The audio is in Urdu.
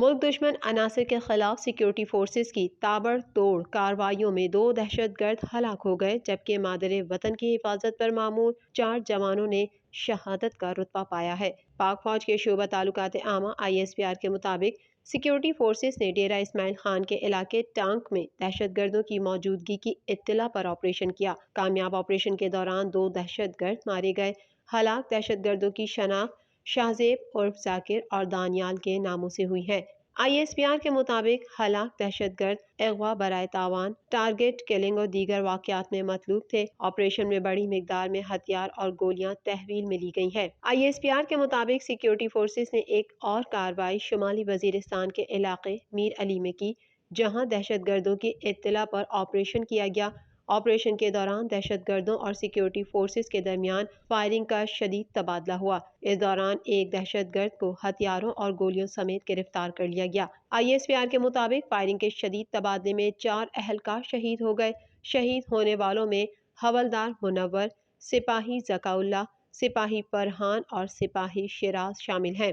ملک دشمن عناصر کے خلاف سیکیورٹی فورسز کی تابڑ توڑ کارروائیوں میں 2 دہشت گرد ہلاک ہو گئے، جبکہ مادر وطن کی حفاظت پر مامور 4 جوانوں نے شہادت کا رتبہ پایا ہے۔ پاک فوج کے شعبہ تعلقات عامہ ISPR کے مطابق سیکیورٹی فورسز نے ڈیرہ اسماعیل خان کے علاقے ٹانک میں دہشت گردوں کی موجودگی کی اطلاع پر آپریشن کیا۔ کامیاب آپریشن کے دوران 2 دہشت گرد مارے گئے۔ ہلاک دہشت گردوں کی شناخت شاہزیب عرف ذاکر اور دانیال کے ناموں سے ہوئی ہے۔ ISPR کے مطابق ہلاک دہشت گرد اغوا برائے تاوان، ٹارگٹ کلنگ اور دیگر واقعات میں مطلوب تھے۔ آپریشن میں بڑی مقدار میں ہتھیار اور گولیاں تحویل میں لی گئی ہیں۔ ISPR کے مطابق سیکیورٹی فورسز نے ایک اور کارروائی شمالی وزیرستان کے علاقے میر علی میں کی، جہاں دہشت گردوں کی اطلاع پر آپریشن کیا گیا۔ آپریشن کے دوران دہشت گردوں اور سیکیورٹی فورسز کے درمیان فائرنگ کا شدید تبادلہ ہوا۔ اس دوران ایک دہشت گرد کو ہتھیاروں اور گولیوں سمیت گرفتار کر لیا گیا۔ ISPR کے مطابق فائرنگ کے شدید تبادلے میں 4 اہلکار شہید ہو گئے۔ شہید ہونے والوں میں حوالدار منور، سپاہی ذکاء اللہ، سپاہی فرحان اور سپاہی شیراز شامل ہیں۔